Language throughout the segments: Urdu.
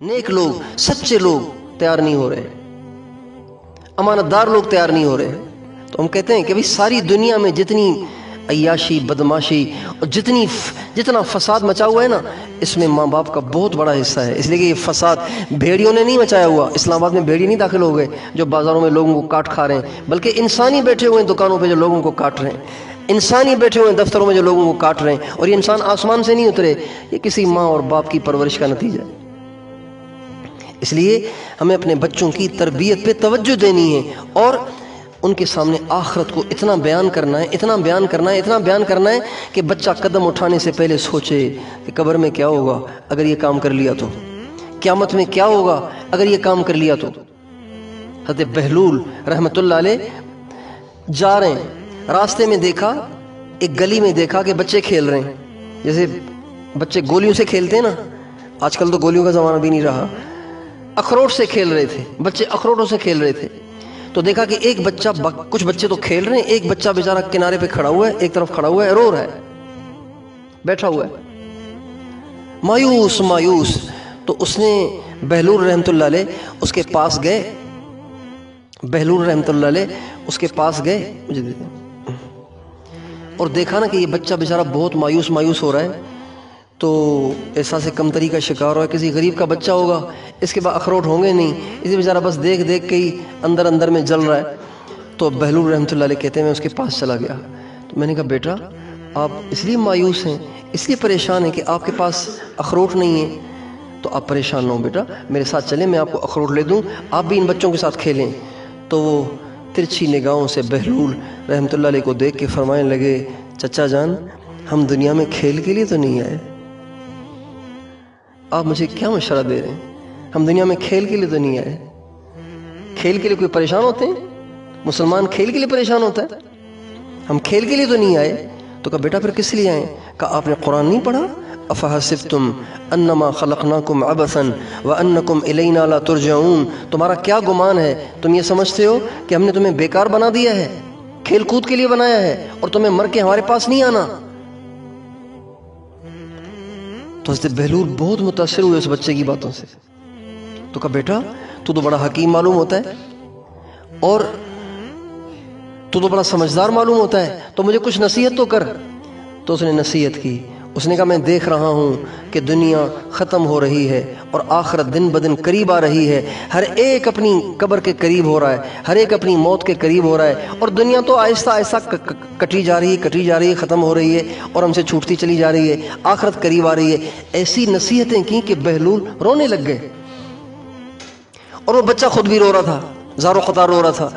نیک لوگ، سچے لوگ تیار نہیں ہو رہے، امانت دار لوگ تیار نہیں ہو رہے۔ تو ہم کہتے ہیں کہ ساری دنیا میں جتنی عیاشی، بدماشی اور جتنا فساد مچا ہوا ہے نا، اس میں ماں باپ کا بہت بڑا حصہ ہے۔ اس لیے کہ یہ فساد بھیڑیوں نے نہیں مچایا ہوا، اسلام آباد میں بھیڑی نہیں داخل ہو گئے جو بازاروں میں لوگوں کو کاٹ کھا رہے ہیں، بلکہ انسانی بیٹھے ہوئے ہیں دکانوں پہ جو لوگوں کو کاٹ رہے ہیں، انسانی بیٹھے ہوئے ہیں دفتروں میں جو لوگوں کو کاٹ رہے ہیں، اور یہ انسان آسمان سے نہیں اترے، یہ کسی ماں اور باپ کی پرورش کا نتیجہ ہے۔ اس لیے ہمیں اپنے بچوں کی تربیت پہ توجہ دینی ہے، اور ان کے سامنے آخرت کو اتنا بیان کرنا ہے کہ بچہ قدم اٹھانے سے پہلے سوچے کہ قبر میں کیا ہوگا اگر یہ کام کر لیا تو، قیامت میں کیا ہوگا اگر یہ کام کر لیا تو۔ حضرت بہلول رحمت اللہ علیہ جا رہے ہیں، راستے میں دیکھا، ایک گلی میں دیکھا کہ بچے کھیل رہے ہیں، جیسے بچے گولیوں سے کھیلتے ہیں نا، آج کل تو گولیوں کا زمانہ بھی نہیں رہا، اخروٹ سے کھیل رہے تھے بچے، اخروٹوں سے کھیل رہے تھے۔ تو دیکھا کہ ایک بچہ، کچھ بچے تو کھیل رہے ہیں، ایک بچہ بیچارہ کنارے پہ کھڑا ہوا ہے، ایک طرف کھڑا ہوا ہے، رو رہا ہے، بیٹھا ہوا ہے، مایوس۔ تو اس نے بہلول رحمت اللہ علیہ اس کے پاس گئے، اور دیکھا نا کہ یہ بچہ بیچارہ بہت مایوس ہو رہا ہے، تو احساس کمتری کا شکار ہوا، کسی غریب کا بچہ ہوگا، اس کے بعد اخروٹ ہوں گے نہیں، اسی بیچارہ بس دیکھ کے ہی اندر میں جل رہا ہے۔ تو بہلول رحمت اللہ علیہ کہتے ہیں میں اس کے پاس چلا گیا، تو میں نے کہا بیٹا آپ اس لیے مایوس ہیں، اس لیے پریشان ہیں کہ آپ کے پاس اخروٹ نہیں ہے، تو آپ پریشان نہ ہوں بیٹا، میرے ساتھ چلیں، میں آپ کو اخروٹ لے دوں، آپ بھی ان بچوں کے ساتھ کھیلیں۔ تو وہ ترچھی نگاہوں سے بہلول رحمت اللہ علیہ کو دیکھ کے فرمانے لگے، چچا جان ہم دنیا میں کھیل کے لیے تو نہیں آئے، آپ مجھے کیا مشورہ دے رہے ہیں؟ ہم دنیا میں کھیل کے لیے تو نہیں آئے۔ کھیل کے لیے کوئی پریشان ہوتے ہیں؟ مسلمان کھیل کے لیے پریشان ہوتا ہے؟ ہم کھیل کے لیے تو نہیں آئے۔ تو کہا بیٹا پھر کس لیے آئے؟ کہا آپ نے قرآن نہیں پڑھا؟ افحسبتم انما خلقناکم عبثا وانکم الینا لا ترجعون، تمہارا کیا گمان ہے، تم یہ سمجھتے ہو کہ ہم نے تمہیں بیکار بنا دیا ہے، کھیل کود کے لیے بنایا ہے اور تمہیں مر کے ہمارے پاس نہیں آنا؟ تو حضرت بہلول بہت متاثر ہوئے اس بچے کی باتوں سے، تو کہا بیٹا تو بڑا حکیم معلوم ہوتا ہے اور تو بڑا سمجھدار معلوم ہوتا ہے، تو مجھے کچھ نصیحت تو کر۔ تو اس نے نصیحت کی، اس نے کہا میں دیکھ رہا ہوں کہ دنیا ختم ہو رہی ہے اور آخرت دن بدن قریب آ رہی ہے، ہر ایک اپنی قبر کے قریب ہو رہا ہے، ہر ایک اپنی موت کے قریب ہو رہا ہے، اور دنیا تو آہستہ آہستہ کٹی جا رہی ہے، ختم ہو رہی ہے اور ہم سے چھوٹتی چلی جا رہی ہے، آخرت قریب آ رہی ہے۔ ایسی نصیحتیں کی کہ بہلول رونے لگ گئے، اور وہ بچہ خود بھی رو رہا تھا، زار و قطار رو رہا تھا۔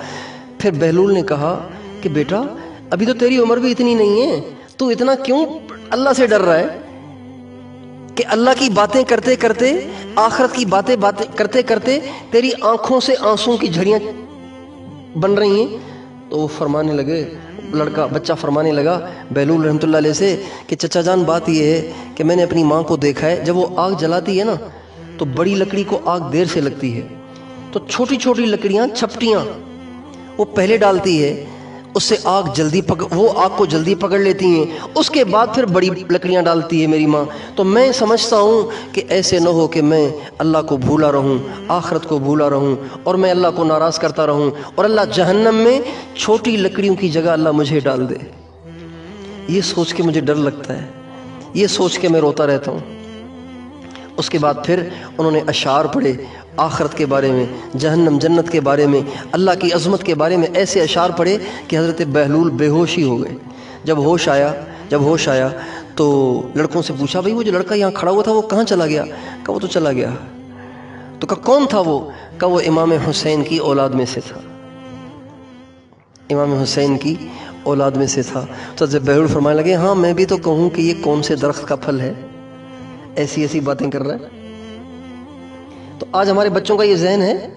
پھر بہلول نے کہا کہ بیٹا ابھی تو تیری عمر بھی اتنی نہیں ہے، تو اتنا کیوں اللہ سے ڈر رہا ہے کہ اللہ کی باتیں کرتے کرتے، آخرت کی باتیں کرتے کرتے تیری آنکھوں سے آنسوں کی جھڑیاں بن رہی ہیں؟ تو وہ فرمانے لگے، بچہ فرمانے لگا بہلول رحمت اللہ علیہ سے کہ چچا جان بات یہ ہے کہ میں نے اپنی ماں کو دیکھا ہے، جب وہ آگ جلاتی ہے نا تو بڑی لکڑی کو آگ دیر سے لگتی ہے، تو چھوٹی چھوٹی لکڑیاں، چھپٹیاں وہ پہلے ڈالتی ہے، اس سے وہ آگ کو جلدی پکڑ لیتی ہیں، اس کے بعد پھر بڑی لکڑیاں ڈالتی ہے میری ماں۔ تو میں سمجھتا ہوں کہ ایسے نہ ہو کہ میں اللہ کو بھولا رہوں، آخرت کو بھولا رہوں، اور میں اللہ کو ناراض کرتا رہوں، اور اللہ جہنم میں چھوٹی لکڑیوں کی جگہ اللہ مجھے ڈال دے۔ یہ سوچ کے مجھے ڈر لگتا ہے، یہ سوچ کے میں روتا رہتا ہوں۔ اس کے بعد پھر انہوں نے اشعار پڑھے آخرت کے بارے میں، جہنم جنت کے بارے میں، اللہ کی عظمت کے بارے میں، ایسے اشعار پڑھے کہ حضرت بہلول بے ہوش ہی ہو گئے۔ جب ہوش آیا تو لڑکوں سے پوچھا بھئی وہ جو لڑکا یہاں کھڑا ہوا تھا وہ کہاں چلا گیا؟ کہا وہ تو چلا گیا۔ تو کہا کون تھا وہ؟ کہا وہ امام حسین کی اولاد میں سے تھا، امام حسین کی اولاد میں سے تھا۔ تو حضرت بہلول فرمانے لگے ہاں میں بھی تو کہوں کہ یہ کون سے درخت کا پھل ہے، ایسی باتیں کر رہا ہے۔ تو آج ہمارے بچوں کا یہ ذہن ہے؟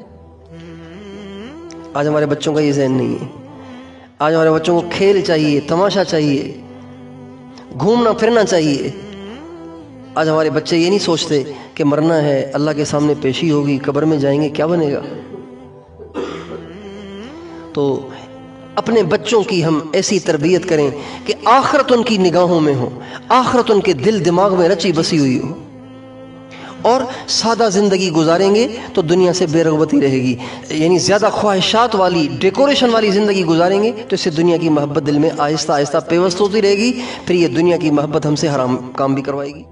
آج ہمارے بچوں کا یہ ذہن نہیں ہے۔ آج ہمارے بچوں کو کھیل چاہیے، تماشا چاہیے، گھومنا پھرنا چاہیے۔ آج ہمارے بچے یہ نہیں سوچتے کہ مرنا ہے، اللہ کے سامنے پیشی ہوگی، قبر میں جائیں گے، کیا بنے گا۔ تو اپنے بچوں کی ہم ایسی تربیت کریں کہ آخرت ان کی نگاہوں میں ہو، آخرت ان کے دل دماغ میں رچی بسی ہوئی ہو، اور سادہ زندگی گزاریں گے تو دنیا سے بے رغبتی رہے گی، یعنی زیادہ خواہشات والی ڈیکوریشن والی زندگی گزاریں گے تو اس سے دنیا کی محبت دل میں آہستہ آہستہ پیوست ہوتی رہے گی، پھر یہ دنیا کی محبت ہم سے حرام کام بھی کروائے گی۔